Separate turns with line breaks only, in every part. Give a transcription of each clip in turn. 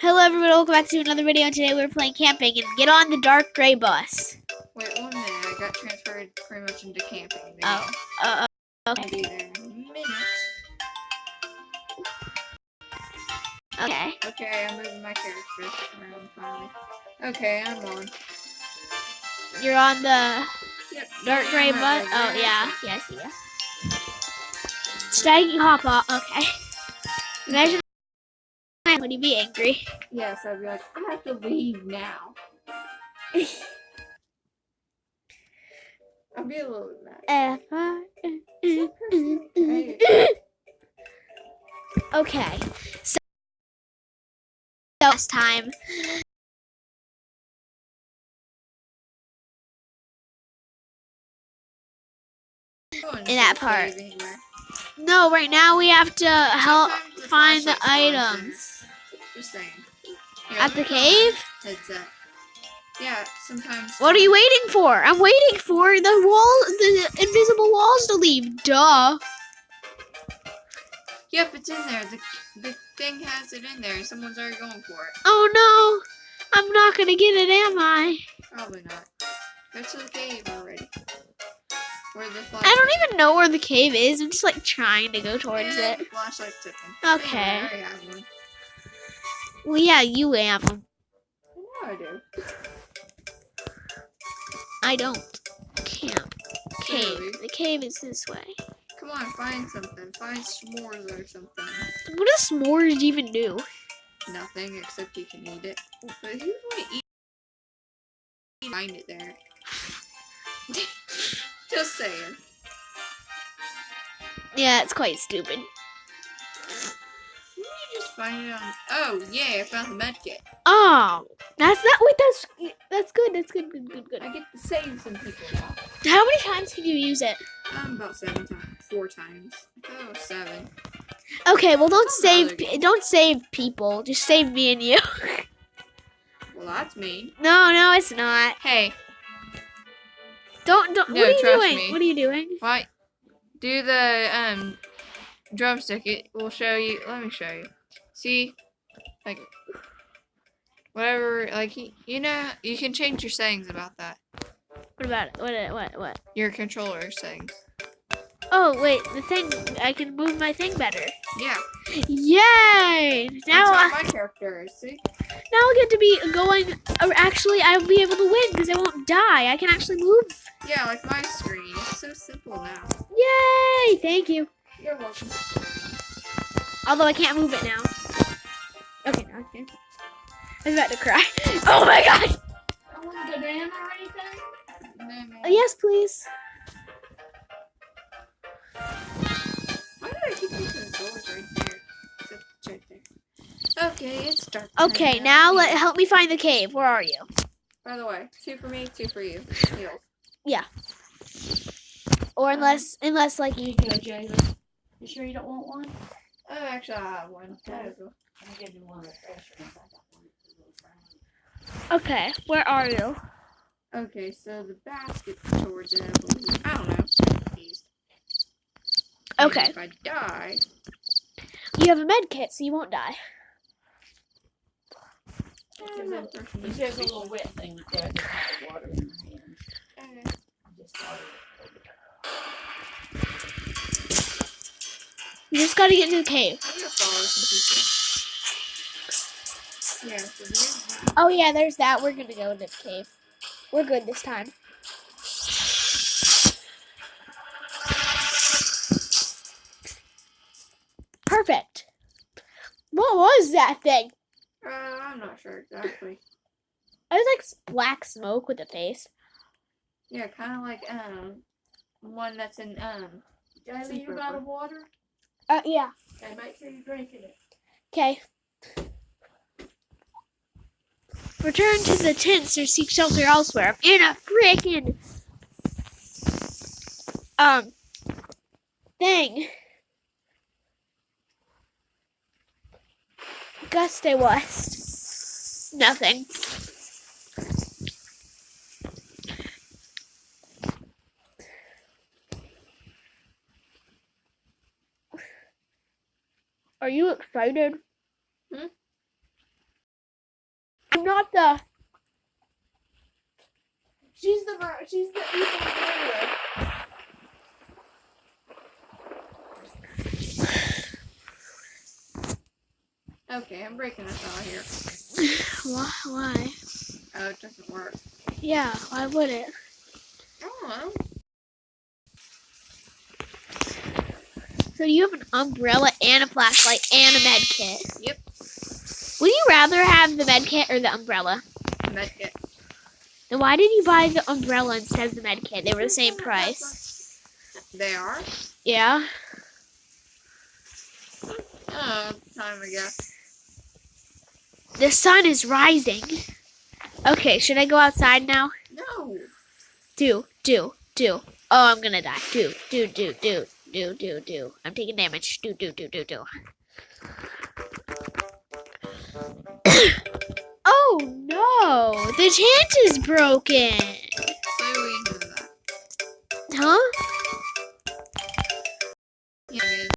Hello everyone, welcome back to another video. Today we're playing camping and get on the dark gray bus.
Wait 1 minute, I got transferred pretty much into camping.
Oh, okay.
I'll be there in a minute.
Okay.
Okay, I'm moving my character around finally. Okay, I'm on.
You're on the
Yep.
dark gray bus? Oh, yeah. Yeah, I see ya. Staggy hop off. Okay. Imagine would you be angry?
Yes, I'd be like, I have to leave now. I'll be a little bit mad.
Okay. So last time. In that part. No, right now we have to help find the items.
Just saying.
At the cave?
Headset. Yeah, sometimes.
What are you waiting for? I'm waiting for the invisible walls to leave. Duh.
Yep, it's in there. The thing has it in there. Someone's already going for it.
Oh no. I'm not gonna get it, am I?
Probably not. Go to the cave already. Where the flashlight.
I don't even know where the cave is. I'm just like trying to go towards it.
The flashlight's ticking.
Okay.
Anyway, I already have one.
Well, yeah, you have them.
I know I do.
I don't. Camp. Cave.
Really?
The cave is this way.
Come on, find something. Find s'mores or something.
What does s'mores even do?
Nothing, except you can eat it. But who's going to eat? Find it there. Just saying.
Yeah, it's quite stupid.
You just find it on. Oh yeah, I found the med kit.
Oh, that's not. Wait, that's good. That's good. Good.
I get to save some people now.
How many times can you use it?
About 7 times. 4 times. I thought it was 7.
Okay, well don't
Some
save people. Just save me and you.
Well, that's mean.
No, it's not.
Hey.
Don't.
No,
What are you
trust
doing?
me.
What are you doing?
Why? Do the drumstick. It will show you. Let me show you. See, like whatever. Like you know, you can change your settings about that.
What about it? What?
Your controller settings.
Oh wait, the thing. I can move my thing better.
Yeah.
Yay! Now
That's what my character is. See.
Now I get to be going. Actually, I'll be able to win because I won't die. I can actually move.
Yeah, like my screen. It's so simple now.
Yay! Thank you.
You're welcome.
Although I can't move it now. Okay, now I can. I was about to cry. Oh my god!
I want to go down or anything? No.
Yes, please.
Why did I keep thinking the door's right there? Except it's right there. Okay, it's dark.
Okay, now help me find the cave. Where are you?
By the way, 2 for me, 2 for you. Heals.
Yeah. Or unless like
Here you go, Jalen. You sure you don't want one?
Oh, actually, I have one.
Okay. I'll give you one of the fresh ones. I got one.
Okay, where are you?
Okay, so the basket's towards it, I believe. I don't know. Confused.
Okay.
And if I die...
You have a med kit, so you won't die.
There's a little wet thing right there. There's hot water in my hand.
Okay.
I just thought
You just gotta get into the cave.
I'm gonna follow some people. Yeah, so there's that.
Oh yeah, there's that. We're gonna go into the cave. We're good this time. Perfect. What was that thing?
I'm not sure exactly.
It was like black smoke with a face.
Yeah, kind of like, one that's in,
Jalen, you got a water?
Yeah.
Okay, make sure you're drinking it.
Okay. Return to the tents or seek shelter elsewhere. I'm in a freaking thing. Guste West. Nothing. Are you excited? I'm not the.
She's the evil murderer. Okay, I'm breaking us out here.
Why?
Oh, it doesn't work.
Yeah, why would it?
I don't know.
So you have an umbrella and a flashlight and a med kit.
Yep.
Would you rather have the med kit or the umbrella?
Medkit.
Then why did you buy the umbrella instead of the med kit? They were the same price.
They are?
Yeah.
Oh, time I guess.
The sun is rising. Okay, should I go outside now?
No.
Do. Oh, I'm gonna die. Do. I'm taking damage. Do. Oh no! The tent is broken.
So we know that.
Huh?
Yeah, it is.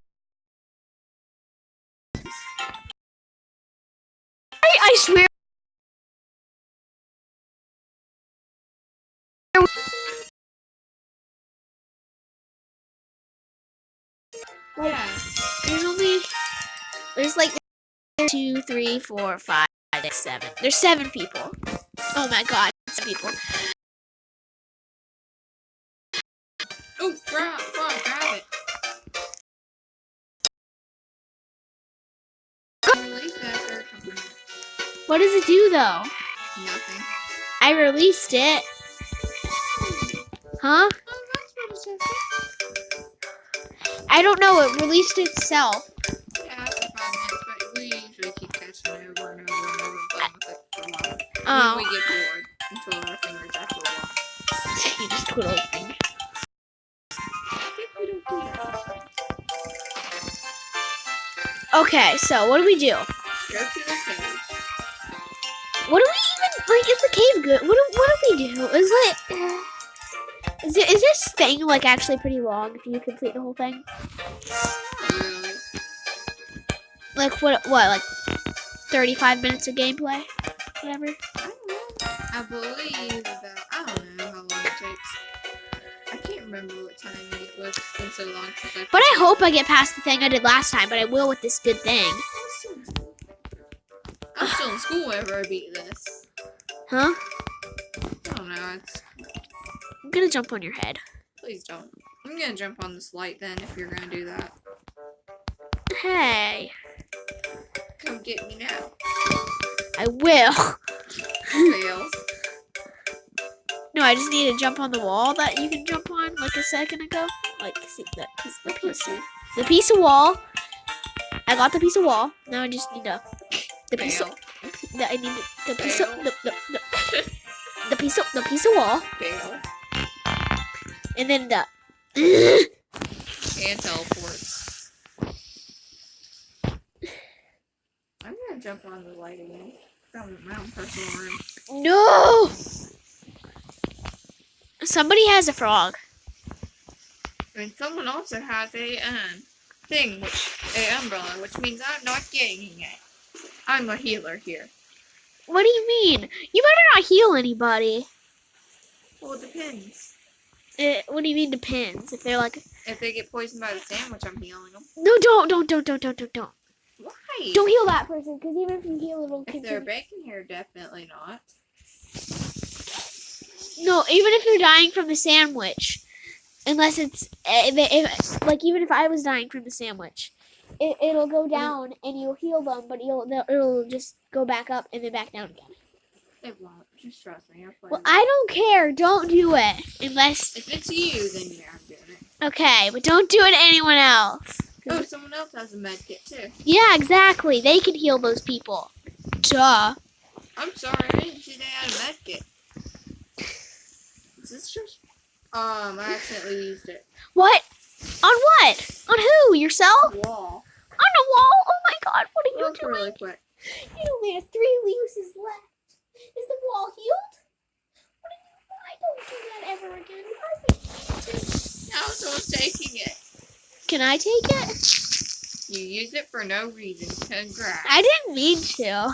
I swear.
Yeah.
There's like 2, 3, 4, 5, 6, 7. There's 7 people. Oh my god, 7 people.
Oh, grab it. Release that for a couple minutes.
What does it do though?
Nothing.
I released it. Huh?
Oh, that's what it says.
I don't know. It released itself.
Yeah, after 5 minutes, but we usually keep catching it over and over and over and playing with it for a while.
Oh.
We get bored until our fingers actually walk.
You just twiddle your finger. Okay, so what do we do?
Go to the cave.
What do we even like? Is the cave good? What do we do? Is this thing like actually pretty long? If you complete the whole thing,
Really?
like what? Like 35 minutes of gameplay, whatever.
I don't know. I believe that. I don't know how long it takes. I can't remember what time it was. It's been so long since I.
But I hope I get past the thing I did last time. But I will with this good thing.
I'm still in school whenever I beat this.
Huh?
I don't know.
I'm gonna jump on your head.
Please don't. I'm gonna jump on this light then if you're gonna do that.
Hey,
Come get me now.
I will.
Fails.
No, I just need to jump on the wall that you can jump on like a second ago. Like, see that piece, the piece of wall. I got the piece of wall. Now I just need the piece of. I need the piece of the piece of wall,
Fail.
and then the.
And teleports. I'm gonna jump on the light again. From my own personal room.
No. Somebody has a frog.
And someone also has a thing, a umbrella, which means I'm not getting it. I'm a healer here.
What do you mean? You better not heal anybody.
Well, it depends.
What do you mean depends? If they're like,
If they get poisoned by the sandwich, I'm healing them.
no, don't.
Why?
Don't heal that person, because even if you heal, it'll
If they're
continue.
bacon here, definitely not.
No, even if you're dying from the sandwich, unless it's like even if I was dying from the sandwich, it'll go down and you'll heal them, but it'll just go back up and then back down again.
It won't. Just trust me.
Well, I don't care. Don't do it unless.
If it's you, then yeah, I'm doing it.
Okay, but don't do it to anyone else.
Oh, someone else has a med kit too.
Yeah, exactly. They can heal those people. Duh.
I'm sorry, I didn't see they had a med kit. Is this just? I accidentally used it.
What? On what? On who? Yourself?
Wall.
On the wall? Oh my god, what are you
Look
doing?
really quick.
You only have 3 uses left. Is the wall healed? What do you mean? I don't do that ever again.
Now someone's taking it.
Can I take it?
You use it for no reason. Congrats.
I didn't mean to.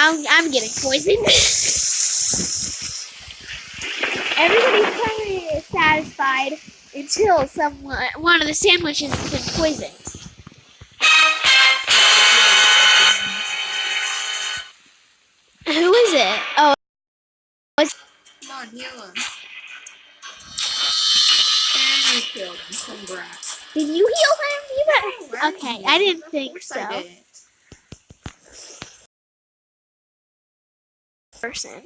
I'm getting poisoned. Everybody's currently satisfied until one of the sandwiches has been poisoned. Who is it? Oh,
Come on, heal him. And you killed him. Congrats.
did you heal him? You better.
Right?
Okay, I didn't think
Of course
so.
I didn't.
Person.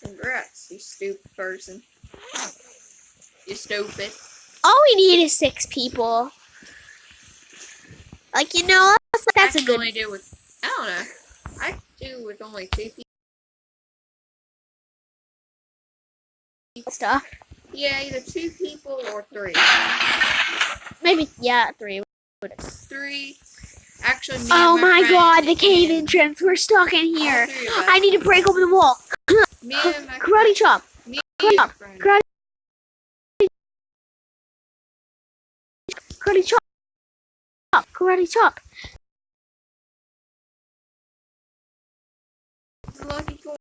Congrats, you stupid person. You stupid.
All we need is 6 people. Like, you know, that's
I
a
can
good
only do with, I don't know. I can do with only 2 people.
stuff.
Yeah, either 2 people or 3.
Maybe, yeah, 3.
3. Actually, me
Oh
and my
my
friends
god, the cave
and
entrance. We're stuck in
all
here.
3 of us.
I need to break open the wall.
Me and my
Karate chop.
Me
Karate
and my
chop.
friend.
Karate chop. Karate chop.
Lucky coin.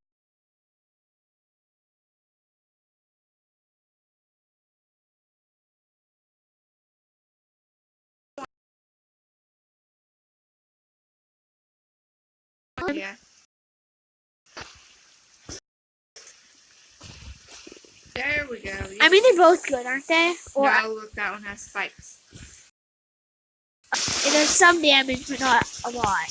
Yeah. There we go.
I mean, they're both good, aren't they? Or
no, look, that one has spikes.
it does some damage, but not a lot.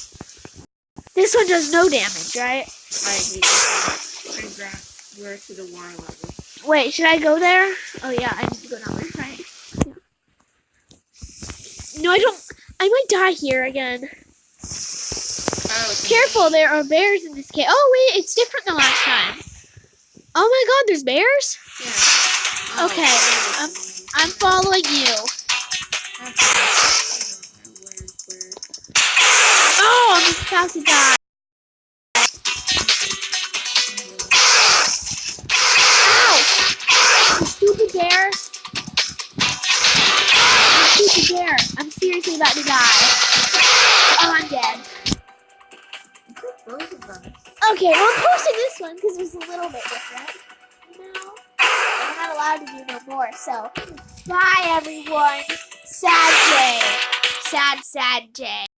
This one does no damage, right?
I hate this one. Congrats. We're to the war level.
Wait, should I go there? Oh yeah, I need to go down there, right? Yeah. No, I don't. I might die here again.
Oh,
Careful, there are bears in this cave. Oh wait, it's different than last time. Oh my god, there's bears?
Yeah. Oh,
Okay, I'm following you. Oh, I'm just about to die. Ow! You stupid bear. You stupid bear. I'm seriously about to die. Oh, I'm dead.
Both of us.
Okay, well, I'm posting this one because it was a little bit different. No, I'm not allowed to do no more. So, bye everyone. Sad day. Sad, sad day.